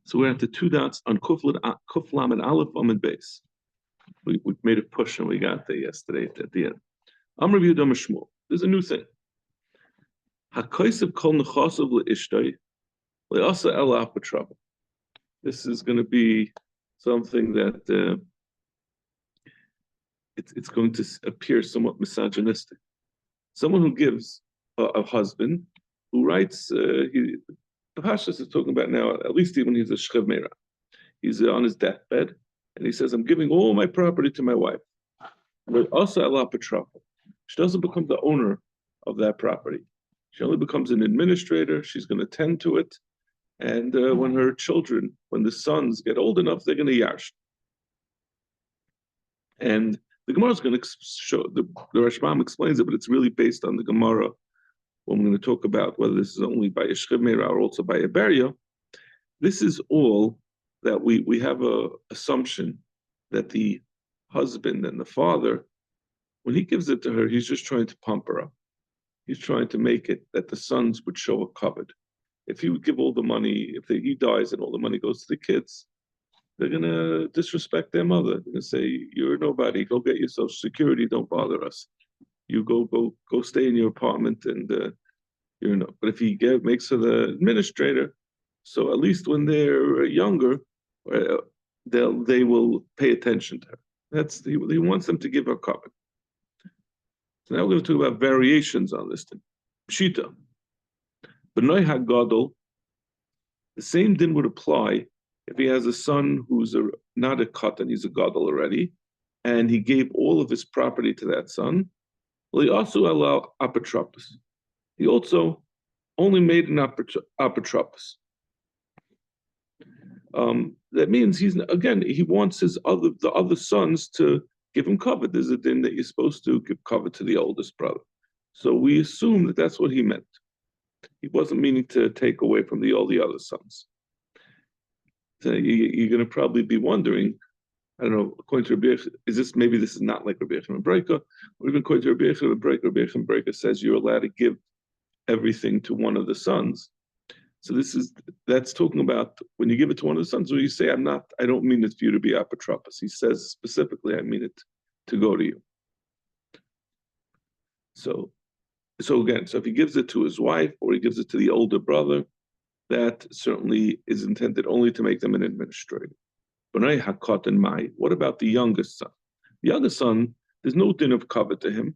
So we're at the two dots on Kuflam and Aleph and base. We made a push and we got there yesterday at the end. Amr Yudam Shmuel. There's a new thing. Hakoisav kol nechasav leishtay leasa el apatrava. This is going to be something that it's going to appear somewhat misogynistic. Someone who gives a husband who writes, the Pashas is talking about now, at least even he's a shchev meira. He's on his deathbed, and he says, I'm giving all my property to my wife. But also el apatrava. She doesn't become the owner of that property. She only becomes an administrator. She's going to tend to it. And when her children, when the sons get old enough, they're going to yarsh. And the Gemara is going to show, the Rashbam explains it, but it's really based on the Gemara when we're going to talk about whether this is only by a shchev meira or also by a beria. This is all that we have a assumption that the husband and the father, when he gives it to her, he's just trying to pump her up. He's trying to make it that the sons would show a covet. If he would give all the money, if he dies and all the money goes to the kids, they're going to disrespect their mother. They're going to say, you're nobody, go get your Social Security, don't bother us. You go stay in your apartment and you know. But if he makes her the administrator, so at least when they're younger, they will pay attention to her. He wants them to give her covet. So now we're going to talk about variations on this thing. Pshita. B'nai HaGadol, the same din would apply if he has a son who's not a katan, he's a gadol already, and he gave all of his property to that son. Well, he also allowed apotropos. He also only made an apotropos. That means he wants the other sons to give him covet. There's a din that you're supposed to give covet to the oldest brother. So we assume that that's what he meant. He wasn't meaning to take away from all the other sons. So you're going to probably be wondering, I don't know, according to Rabbi Yechon, maybe this is not like Rabbi Yechon and Breika, or even according to Rabbi Yechon and Breika, Rabbi Yechon and Breika says you're allowed to give everything to one of the sons. So that's talking about when you give it to one of the sons, or you say, I don't mean it for you to be apotropos. He says specifically, I mean it to go to you. So again, if he gives it to his wife or he gives it to the older brother, that certainly is intended only to make them an administrator. What about the youngest son? The youngest son, there's no din of covet to him.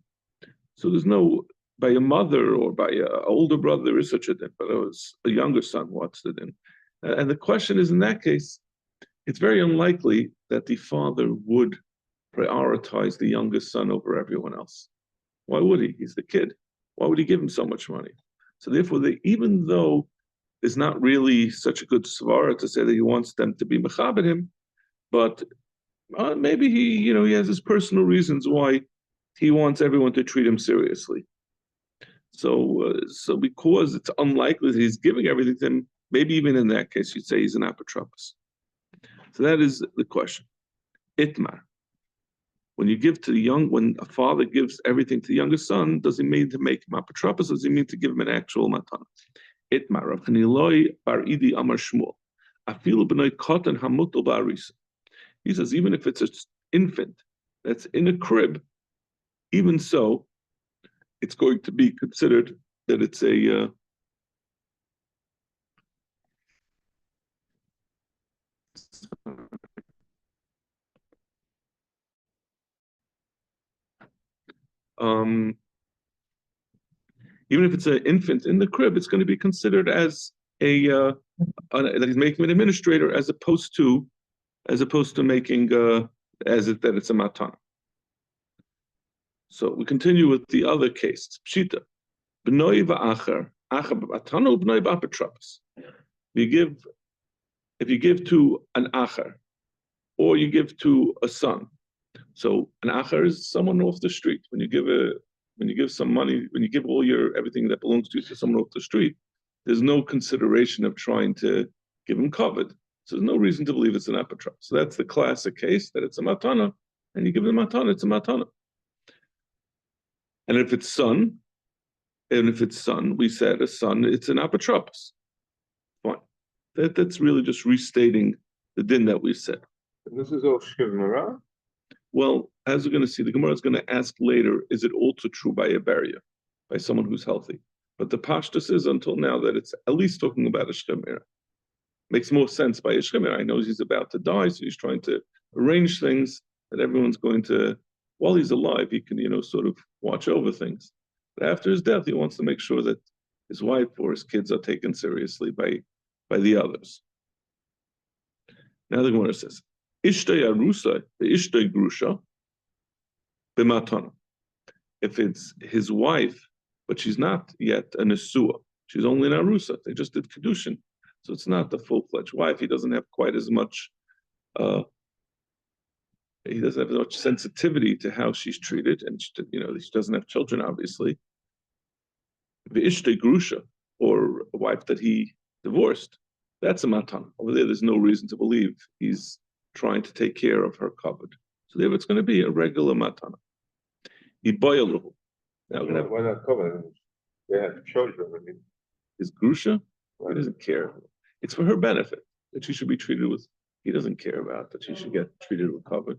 So there's no, by a mother or by an older brother, there is such a din, but it was a younger son, what's the din? And the question is, in that case, it's very unlikely that the father would prioritize the youngest son over everyone else. Why would he? He's the kid. Why would he give him so much money? So therefore, even though there's not really such a good svara to say that he wants them to be mechabed him, but maybe he has his personal reasons why he wants everyone to treat him seriously. So because it's unlikely that he's giving everything to him, maybe even in that case, you'd say he's an apotropos. So that is the question. Itmar. When a father gives everything to the youngest son, does he mean to make him apotropos, or does he mean to give him an actual matana? Itmar, Rav Chaniloi bar Idi Amar Shmuel. Afilu b'noi katan hamutal ba'arisa. He says, even if it's an infant that's in a crib, even so, it's going to be considered that it's a even if it's an infant in the crib, it's going to be considered as that he's making an administrator, as opposed to making that it's a matana. So we continue with the other case. Pshita, b'noi va'acher, acher b'matana b'noi b'apotropos. If you give to an acher, or you give to a son. So an acher is someone off the street. When you give some money, when you give everything that belongs to you to someone off the street, there's no consideration of trying to give him covet. So there's no reason to believe it's an apotropos. So that's the classic case that it's a matana, and you give him matana, it's a matana. And if it's son, we said a son, it's an apotropos. Fine. That's really just restating the din that we said. And this is all Shivmara? Well, as we're going to see, the Gemara is going to ask later, is it also true by a barrier, by someone who's healthy? But the pashtus is until now that it's at least talking about a shemira. Makes more sense by a shemira. I know he's about to die, so he's trying to arrange things that everyone's going to, while he's alive, he can, sort of watch over things. But after his death, he wants to make sure that his wife or his kids are taken seriously by the others. Now the Gemara says, Ishtay arusa, ishtay grusha, b'matana. If it's his wife, but she's not yet a nesua, she's only an arusa. They just did kedushin, so it's not the full-fledged wife. He doesn't have quite as much. He doesn't have as much sensitivity to how she's treated, and she doesn't have children, obviously. The ishtay grusha, or a wife that he divorced, that's a matan. Over there's no reason to believe he's trying to take care of her covered. So there, it's going to be a regular matana. Ibayaluhu. Now, why not cover? They have children. I mean, is grusha? He doesn't care. It's for her benefit that she should be treated with. He doesn't care about that she should get treated with covered.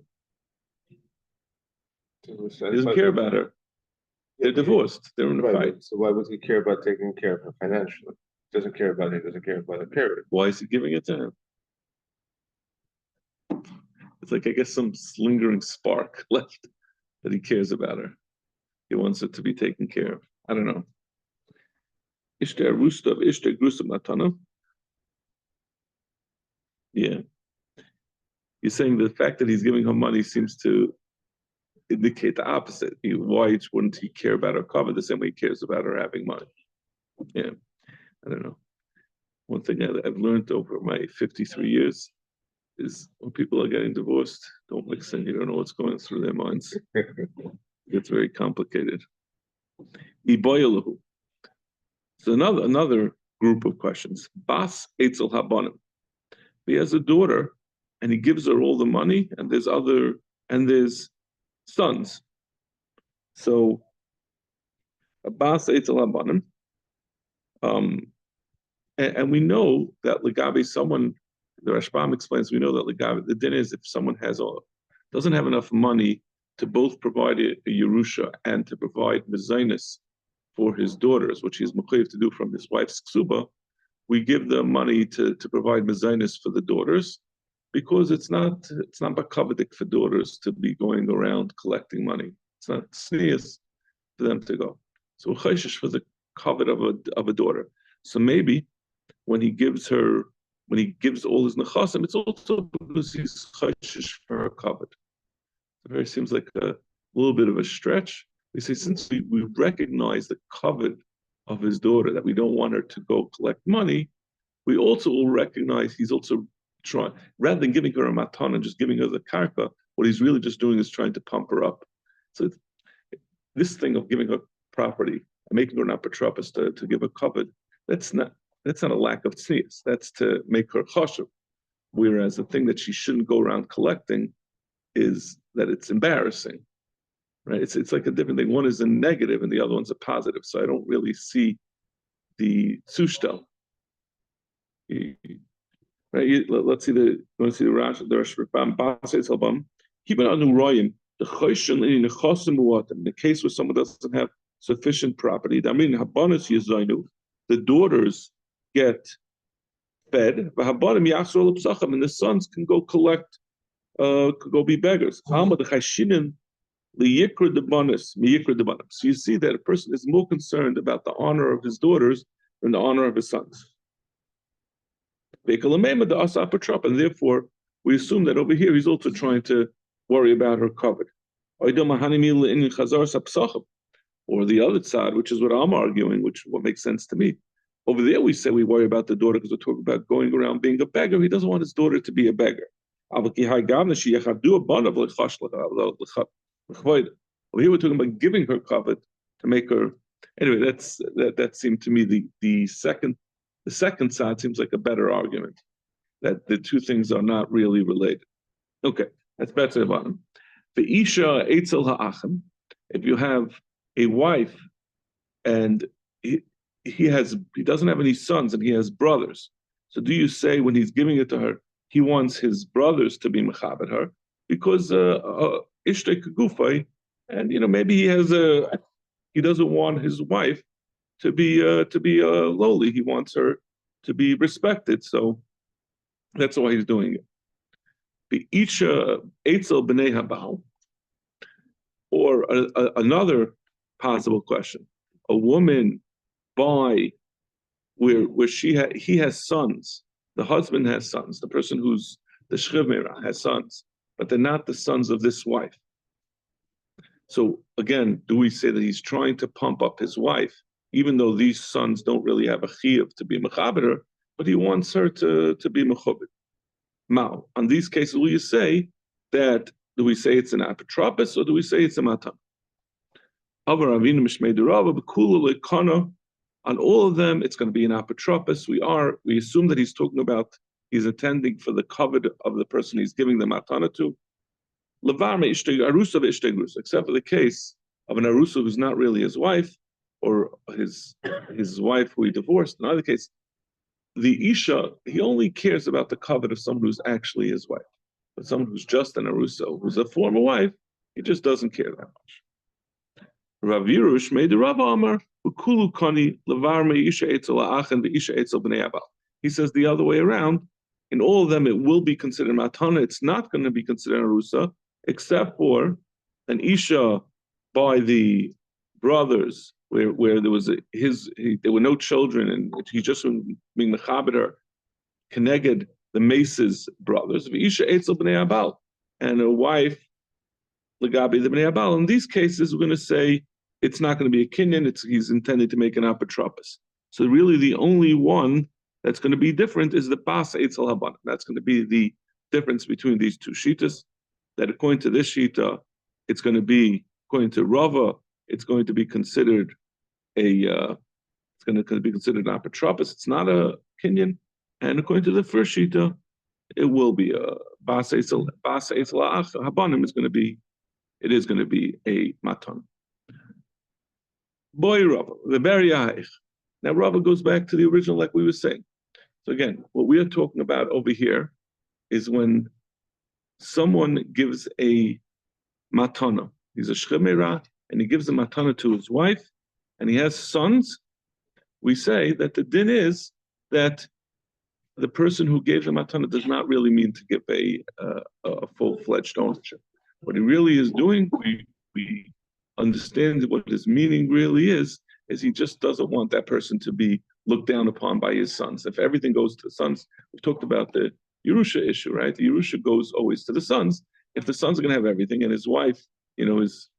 He doesn't care about her. They're divorced. They're in a fight. So why would he care about taking care of her financially? He doesn't care about it. He doesn't care about her period. Why is he giving it to him? It's like, I guess, some lingering spark left that he cares about her. He wants it to be taken care of. I don't know. Ishtar Rustav, Ishtar Grusa Matana. Yeah. You're saying the fact that he's giving her money seems to indicate the opposite. Why wouldn't he care about her cover the same way he cares about her having money? Yeah. I don't know. One thing I've learned over my 53 years is when people are getting divorced, don't mix in. You don't know what's going through their minds. It's very complicated. Iboyaluhu. So another group of questions. Bas Eitzel Habanim. He has a daughter, and he gives her all the money, and there's sons. So Bas Eitzel Habanim. And we know that Ligabi, someone, the Rashbam explains, we know that Ligabi, the din is if someone doesn't have enough money to both provide a Yerusha and to provide Mezainis for his daughters, which he's mechayiv to do from his wife's ksuba, we give the money to provide Mezainis for the daughters, because it's not bakavadik for daughters to be going around collecting money. It's not sneas for them to go. So chayshish for the covet of a daughter. So maybe when he gives all his nechasim, it's also because he's chayshish for her covet. It seems like a little bit of a stretch. We say, since we recognize the covet of his daughter, that we don't want her to go collect money, we also will recognize he's also trying, rather than giving her a matan and just giving her the karka, what he's really just doing is trying to pump her up. So this thing of giving her property and making her an apotropos to give a covet, that's not a lack of tznius. That's to make her chashuv. Whereas the thing that she shouldn't go around collecting is that it's embarrassing, right? It's like a different thing. One is a negative and the other one's a positive. So I don't really see the sushtel. Right? Let's see the Rash, the Rosh Rambam, Basra Album. Keep it on Uroyim. The Choshen in the Chosim Muatim. In the case where someone doesn't have sufficient property, I mean, Habanos Yezainu, the daughters get fed, and the sons can go collect, could go be beggars. So you see that a person is more concerned about the honor of his daughters than the honor of his sons. And therefore, we assume that over here he's also trying to worry about her covet. Or the other side, which is what I'm arguing, what makes sense to me. Over there, we say we worry about the daughter because we're talking about going around being a beggar. He doesn't want his daughter to be a beggar. Over here, we're talking about giving her covet to make her. Anyway, that seemed to me the second side seems like a better argument, that the two things are not really related. Okay, that's better about him. The Isha Eitzel Ha'achim, if you have a wife and he doesn't have any sons and he has brothers, So do you say when he's giving it to her, he wants his brothers to be mechabed her because ishtei kegufay, and maybe he doesn't want his wife to be lowly. He wants her to be respected. So that's why he's doing it. The Isha Eitzel B'nei Habal, or another possible question: a woman by where he has sons, the husband has sons, the person who's the shchivmera has sons, but they're not the sons of this wife. So again, do we say that he's trying to pump up his wife, even though these sons don't really have a chiyuv to be mechaber, but he wants her to be mechubed? Now, on these cases, will you say that, do we say it's an apotropos or do we say it's a matan? On all of them, it's going to be an apotropos. We assume that he's talking about, he's attending for the covet of the person he's giving the matana to. Except for the case of an arusa who's not really his wife, or his wife who he divorced. In either case, the isha, he only cares about the covet of someone who's actually his wife. But someone who's just an arusa, who's a former wife, he just doesn't care that much. Rav Yerush made the Rav Amar, Ukulu Kani, Lavar me Isha Etzel Achen, Isha Etzel B'nei Abal. He says the other way around. In all of them, it will be considered matana. It's not going to be considered arusa, except for an isha by the brothers, where there was there were no children, and he just being mechaber connected the Mace's brothers, Isha Etzel B'nei Abal, and a wife Lagabi the B'nei Abal. In these cases, we're going to say it's not going to be a kinyan. He's intended to make an apotropos. So really, the only one that's going to be different is the Bas Eitzel Haban. That's going to be the difference between these two shitas. That according to this shita, it's going to be, according to Rava, it's going to be considered an apotropos. It's not a kinyan. And according to the first shita, it will be a Bas Eitzel Habanim. It is going to be a matan. Boy Rava, the Beri. Now Rava goes back to the original, like we were saying. So again, what we are talking about over here is when someone gives a matana. He's a shchemera, and he gives a matana to his wife, and he has sons. We say that the din is that the person who gave the matana does not really mean to give a full-fledged ownership. What he really is doing, we understand what his meaning really is he just doesn't want that person to be looked down upon by his sons. If everything goes to the sons, we talked about the Yerusha issue, right? The Yerusha goes always to the sons. If the sons are going to have everything, and his wife, his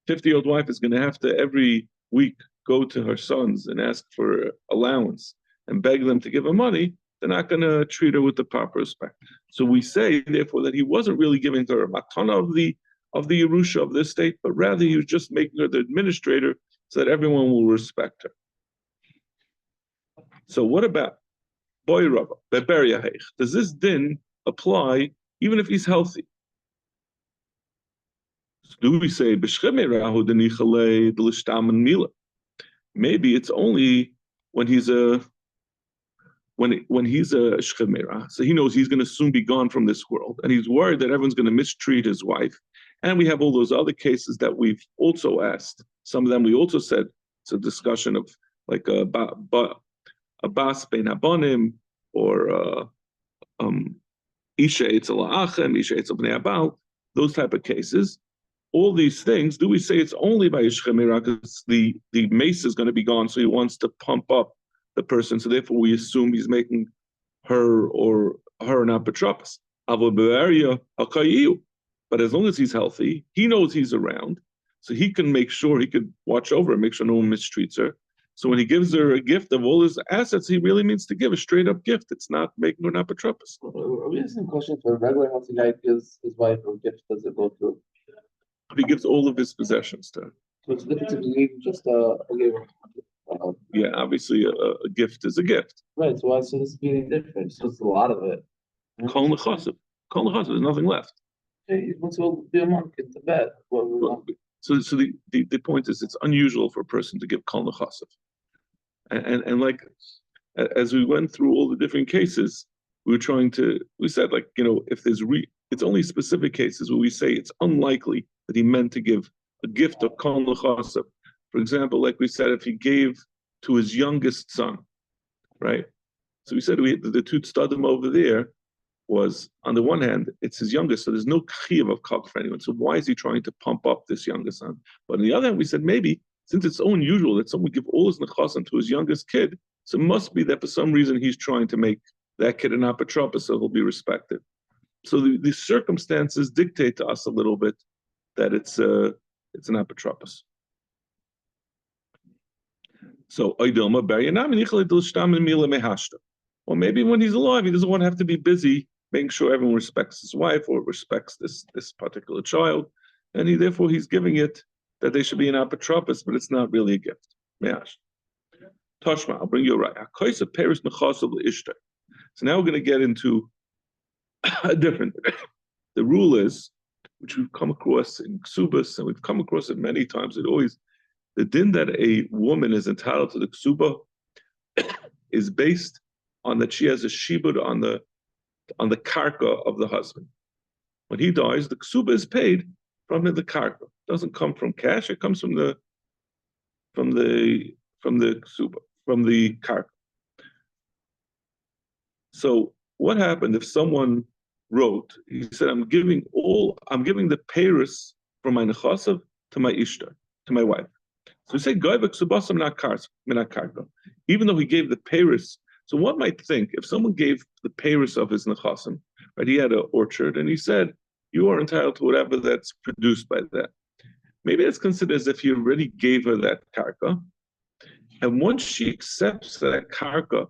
50-year-old wife is going to have to every week go to her sons and ask for allowance and beg them to give her money, they're not going to treat her with the proper respect. So we say, therefore, that he wasn't really giving her a matana of the Yerusha of this state, but rather he was just making her the administrator so that everyone will respect her. So what about Boy Rava, Beberia Heich? Does this din apply even if he's healthy? Do we say maybe it's only when he's a shchemera, so he knows he's going to soon be gone from this world, and he's worried that everyone's going to mistreat his wife. And we have all those other cases that we've also asked. Some of them we also said it's a discussion of like a bas bein habanim, or isha etzel ha'achem, isha etzel bnei abal, those type of cases. All these things, do we say it's only by shchemera because the mace is going to be gone, so he wants to pump up the person, so therefore we assume he's making her an apotropos. But as long as he's healthy, he knows he's around, so he can make sure, he could watch over her, make sure no one mistreats her. So when he gives her a gift of all his assets, he really means to give a straight up gift. It's not making her an apotropos. Are we asking questions for a regular healthy guy gives his wife a gift? Does it go through? He gives all of his possessions to her. So it's different to believe just a yeah, obviously a gift is a gift. Right. So why should this be any different? So it's a lot of it. Kol nechassav. There's nothing left. Hey, he wants to be a monk in Tibet. So the point is, it's unusual for a person to give kol nechassav. And like as we went through all the different cases, we said, like, if it's only specific cases where we say it's unlikely that he meant to give a gift of kol nechasav. For example, like we said, if he gave to his youngest son, right? So we said the two tzadim over there was, on the one hand, it's his youngest, so there's no chiyuv of kol for anyone. So why is he trying to pump up this youngest son? But on the other hand, we said maybe since it's so unusual that someone would give all his nechasim to his youngest kid, so it must be that for some reason he's trying to make that kid an apotropos, so he'll be respected. So the circumstances dictate to us a little bit that it's an apotropos. So or maybe when he's alive, he doesn't want to have to be busy making sure everyone respects his wife or respects this particular child, and therefore he's giving it that they should be an apotropos, but it's not really a gift. Toshma, I'll bring you right. So now we're going to get into a different. The rule is, which we've come across in ksubas, and we've come across it many times. The din that a woman is entitled to the ksuba is based on that she has a shibud on the karka of the husband. When he dies, the ksuba is paid from the karka. It doesn't come from cash; it comes from the ksuba, from the karka. So what happened if someone wrote? He said, "I'm giving the peiros from my nechasav to my ishtar, to my wife." So we say, "Goyvek subasam karka," even though he gave the peiros. So one might think if someone gave the peiros of his nechasim, right? He had an orchard, and he said, "You are entitled to whatever that's produced by that." Maybe it's considered as if he already gave her that karka, and once she accepts that karka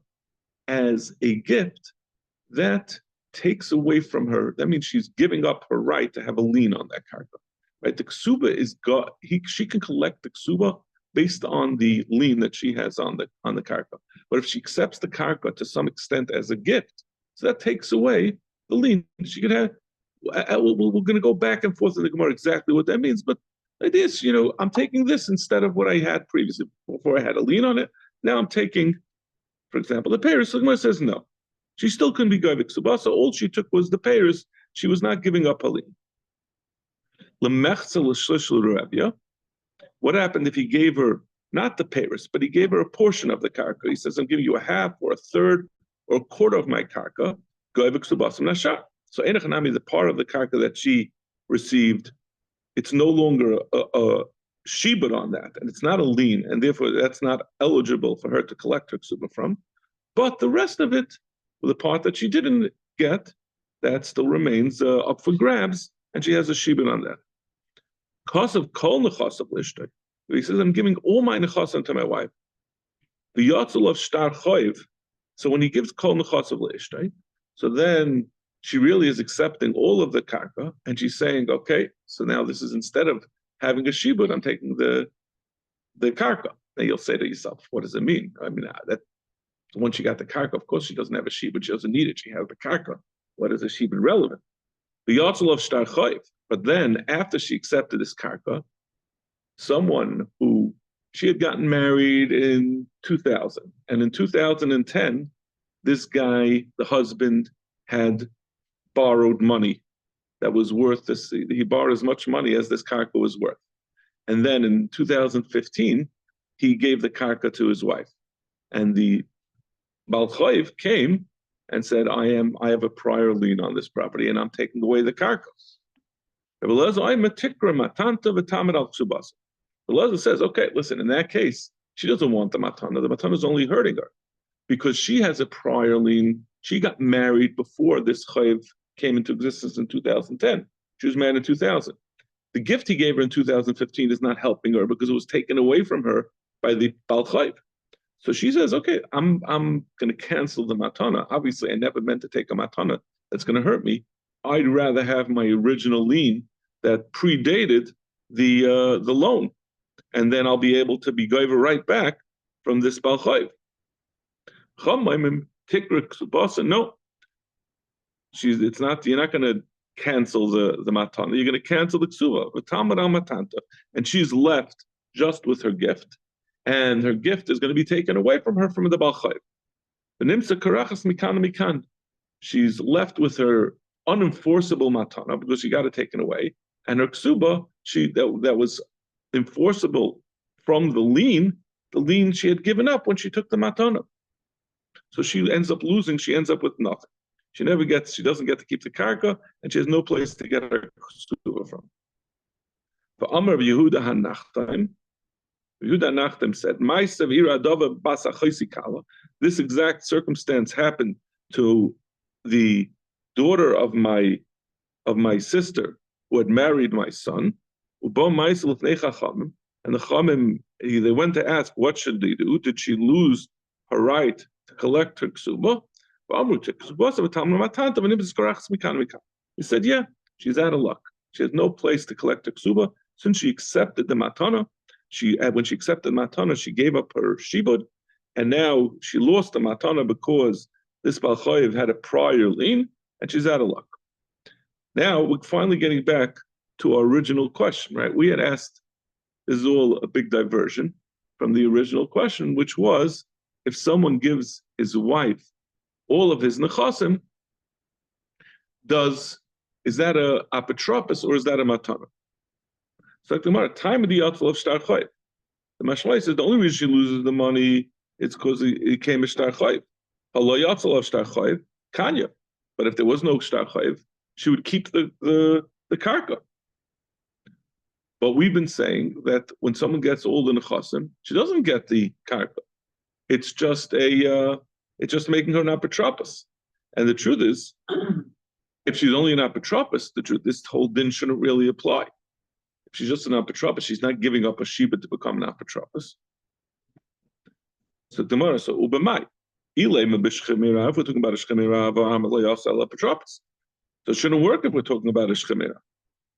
as a gift, that takes away from her. That means she's giving up her right to have a lien on that karka. Right? The ksuba is God. She can collect the ksuba based on the lien that she has on the karka. But if she accepts the karka to some extent as a gift, so that takes away the lien. She could have. We're going to go back and forth in the Gemara exactly what that means. But like this, I'm taking this instead of what I had previously. Before I had a lien on it. Now I'm taking, for example, the peiros. So the Gemara says no. She still couldn't be goyvek subasa. All she took was the peiros. She was not giving up a lien. What happened if he gave her not the peiros, but he gave her a portion of the karka? He says, "I'm giving you a half or a third or a quarter of my karka." Goyvek subasa nashar. So enechanami, the part of the karka that she received, it's no longer a shibud on that, and it's not a lien, and therefore that's not eligible for her to collect her ksuba from. But the rest of it, the part that she didn't get, that still remains up for grabs, and she has a shibud on that. Cause of kol nechasav l'ishtay. He says, "I'm giving all my nechasim to my wife." The yatzul of shtar choiv. So when he gives kol nechasav l'ishtay, so then she really is accepting all of the karka, and she's saying, "Okay, so now this is instead of having a shibud, I'm taking the karka." Then you'll say to yourself, "What does it mean?" I mean, that once she got the karka, of course she doesn't have a shibud. She doesn't need it. She has the karka. What is a shibud relevant? The yatzul of shtar choiv. But then, after she accepted this karka, someone who she had gotten married in 2000, and in 2010, this guy, the husband, had borrowed money that was worth this. He borrowed as much money as this karka was worth. And then in 2015, he gave the karka to his wife. And the Baal Chayv came and said, I have a prior lien on this property, and I'm taking away the karka. The Lezer says, okay, listen, in that case, she doesn't want the matana. The matana is only hurting her because she has a prior lien. She got married before this chayv came into existence in 2010. She was married in 2000. The gift he gave her in 2015 is not helping her because it was taken away from her by the Baal Chayv. So she says, okay, I'm going to cancel the matana. Obviously, I never meant to take a matana that's going to hurt me. I'd rather have my original lien that predated the loan, and then I'll be able to be goiver right back from this Baal Chayv. No, it's not. You're not going to cancel the matana. You're going to cancel the ksuva. And she's left just with her gift, and her gift is going to be taken away from her from the Baal Chayv. She's left with her unenforceable matana because she got it taken away, and her ksuba, that was enforceable from the lien she had given up when she took the matana. So she ends up losing. She ends up with nothing. She doesn't get to keep the karka, and she has no place to get her ksuba from. For Amar Yehuda Hanachtaim, Yehuda Nachtem said, this exact circumstance happened to the daughter of my sister who had married my son. And the Chamim, they went to ask, what should they do? Did she lose her right to collect her ksuba? He said, yeah, she's out of luck. She has no place to collect her ksuba. Since she accepted the matana, when she accepted matana, she gave up her shibud, and now she lost the matana because this Baal Chayiv had a prior lien, and she's out of luck. Now we're finally getting back to our original question, right? We had asked, this is all a big diversion from the original question, which was, if someone gives his wife all of his nechasim, is that a apotropos or is that a matana? So the time of the yatzel of shtar chayiv. The Mashlai says the only reason she loses the money is because it came a shtar chayiv. Halo yatzel of shtar chayiv, kanya. But if there was no shtar chayiv, she would keep the karka. But we've been saying that when someone gets all the nechasim, she doesn't get the karka. It's just making her an apotropos. And the truth is, if she's only an apotropos, this whole din shouldn't really apply. If she's just an apotropos, she's not giving up a shiba to become an apotropos. So tomorrow, so ubamai. If we're talking about a shchemira, apotropos. So it shouldn't work if we're talking about a shchemira.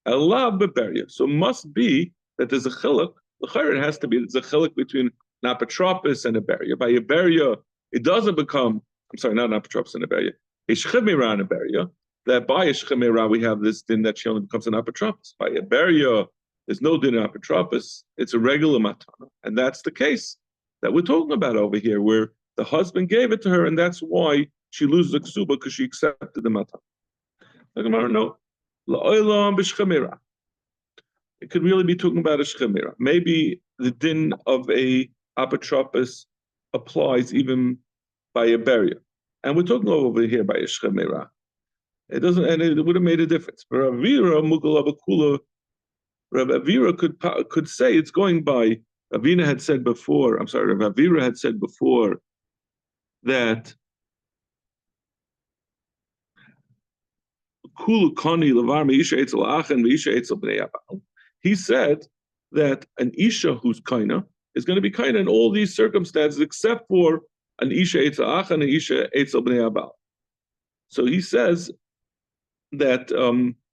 Allah beberia. So it must be that there's a chiluk. It has to be there's a chiluk between an apotropos and a beria. By a beria, it doesn't become. I'm sorry, not an apotropos and a beria. A shchemira and a beria. That by a shchemira we have this din that she only becomes an apotropos. By a beria, there's no din apotropos. It's a regular matana, and that's the case that we're talking about over here, where the husband gave it to her, and that's why she loses the ksuba because she accepted the matana. No, la'olam b'shchemira. It could really be talking about a shchemira. Maybe the din of a apotropos applies even by a beria, and we're talking over here by a shchemira. It doesn't, and it would have made a difference. Rav Avira could say it's going by. Ravina had said before. I'm sorry, Rav Avira had said before that Kulu Kani Lavar Meisha Eitzel Achen Meisha Eitzel Bnei Abal. He said that an Isha who's kaina is going to be kaina in all these circumstances except for an Isha Eitzel Achen and an Isha Eitzel Bnei Abal. So he says that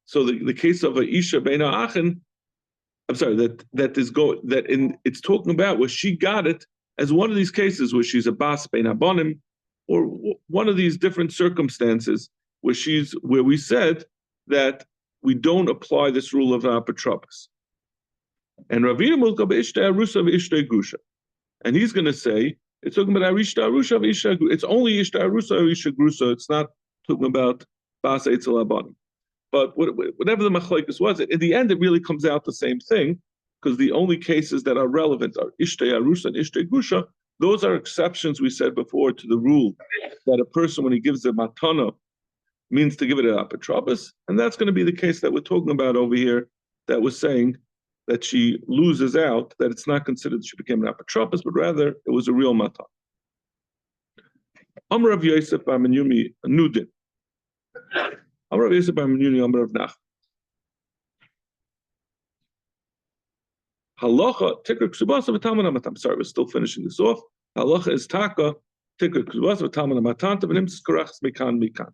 so the case of a Isha Beina Achen, I'm sorry, it's talking about where she got it as one of these cases where she's a Bas Bein Abonim, or one of these different circumstances where we said that we don't apply this rule of apotropos. And Ravina Mulka Be'ishtei Arusa Ve'ishtei Grusha. And he's going to say, it's talking about Arishta Arusha Ve'ishtei Grusha. It's only Ishta Arusa Ve'ishtei Grusha. It's not talking about Bas Eitzel Abonim. But whatever the machlokes was, in the end, it really comes out the same thing, because the only cases that are relevant are Ishtei Arusa and Ishtei Grusha. Those are exceptions, we said before, to the rule that a person, when he gives a matana, means to give it an apotropos, and that's going to be the case that we're talking about over here, that was saying that she loses out, that it's not considered that she became an apotropos, but rather it was a real matana. Amar Rav Yosef bar Menyumi Nudin. Amar Rav Yosef bar Menyumi Amar Rav Nach. Halacha tikkur ksubasa v'talmud hamatam. I'm sorry, we're still finishing this off. Halacha is taka tikkur ksubasa v'talmud hamatam v'nimtzis korachas mikan mikan.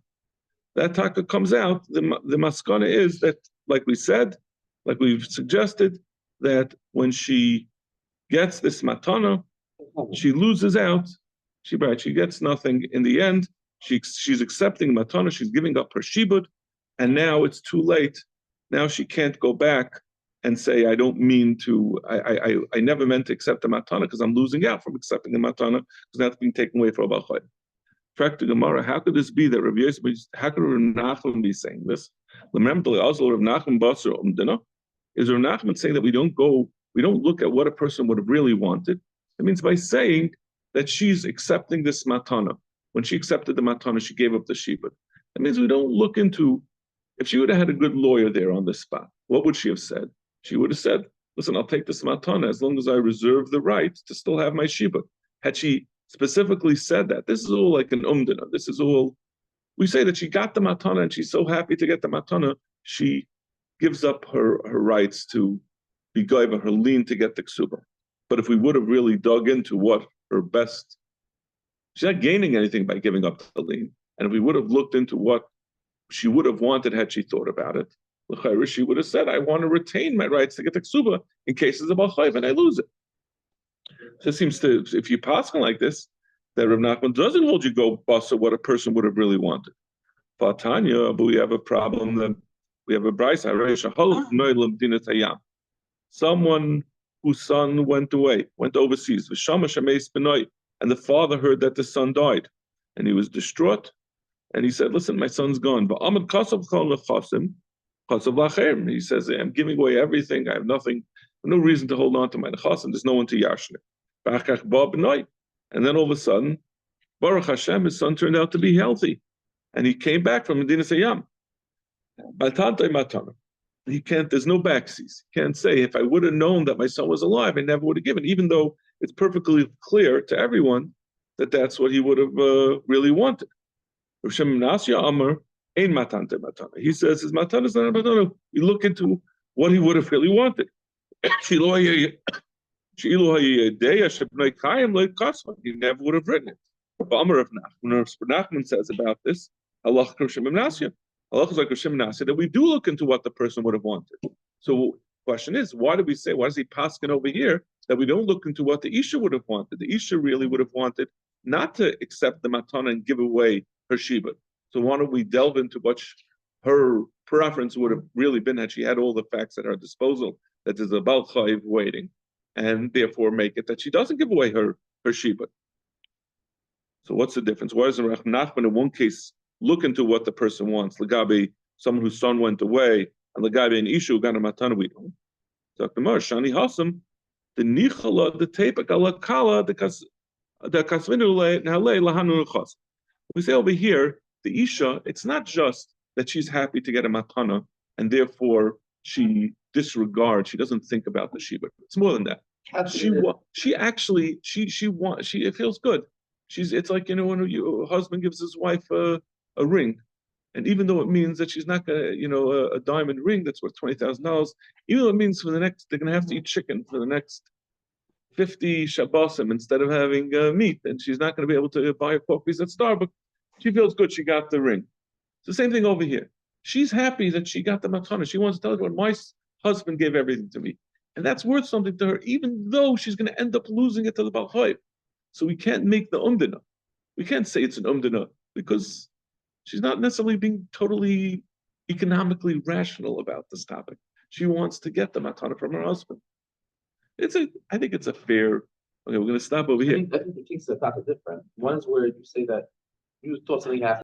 That taka comes out. The maskana is that, like we said, like we've suggested, that when she gets this matana, she loses out. She gets nothing in the end. She's accepting matana. She's giving up her shibud, and now it's too late. Now she can't go back and say, I don't mean to. I never meant to accept the matana because I'm losing out from accepting the matana because that's being taken away from a Baal Chayiv. Fact the Gemara, how could this be that Rabbi Yosef, how could Rav Nachman be saying this? Remember, also Rav Nachman Basra is Rav Nachman saying that we don't look at what a person would have really wanted. It means by saying that she's accepting this matana. When she accepted the matana, she gave up the shibud. That means we don't look into, if she would have had a good lawyer there on the spot, what would she have said? She would have said, listen, I'll take this matana as long as I reserve the right to still have my shibud. Had she specifically said that, this is all like an umdana. This is all, we say that she got the matana and she's so happy to get the matana, she gives up her rights to be goyva, her lien to get the ksuba. But if we would have really dug into what her best, she's not gaining anything by giving up the lien. And if we would have looked into what she would have wanted had she thought about it, she would have said, I want to retain my rights to get the ksuba in cases of al-chayv and I lose it. So it seems to, if you pass like this, that Rav Nachman doesn't hold you go basa what a person would have really wanted. Fatanya, but we have a problem that we have a brayso. Someone whose son went overseas, and the father heard that the son died, and he was distraught, and he said, listen, my son's gone. He says, I'm giving away everything, I have nothing, no reason to hold on to my nechasim, there's no one to yashne. And then all of a sudden, Baruch Hashem, his son turned out to be healthy, and he came back from Medina Sayyam. He can't, there's no backseas. He can't say, if I would have known that my son was alive, I never would have given, even though it's perfectly clear to everyone that that's what he would have really wanted. He says, his matana is not a matana. You look into what he would have really wanted. He never would have written it. Nachman says about this, Allah is like that we do look into what the person would have wanted. So the question is, why does he paskin over here that we don't look into what the Isha would have wanted? The Isha really would have wanted not to accept the matana and give away her shibud. So why don't we delve into what her preference would have really been had she had all the facts at her disposal, that there's a Baal Chayiv waiting, and therefore make it that she doesn't give away her shibud. So what's the difference? Why doesn't Rav Nachman in one case look into what the person wants? Lagabi, someone whose son went away, and Lagabi an Ishu got a matana, we don't. So Shani Hasam, the Nichala, the Tepek Alakala, the Kasvinu Nale Lahanu Chas. We say over here, the Isha, it's not just that she's happy to get a matana, and therefore she disregards, she doesn't think about the shibud. It's more than that. It feels good. It's like, when your husband gives his wife a ring, and even though it means that she's not gonna, a diamond ring that's worth $20,000, even though it means they're gonna have to eat chicken for the next 50 Shabbosim instead of having meat, and she's not gonna be able to buy her coffees at Starbucks, she feels good she got the ring. It's the same thing over here. She's happy that she got the matana. She wants to tell everyone, my husband gave everything to me. And that's worth something to her, even though she's going to end up losing it to the Baal Chayiv. So we can't make the umdana. We can't say it's an umdana because she's not necessarily being totally economically rational about this topic. She wants to get the matana from her husband. I think it's a fair. Okay, we're going to stop over here. I think the cases are kind of different. One is where you say that you thought something happened.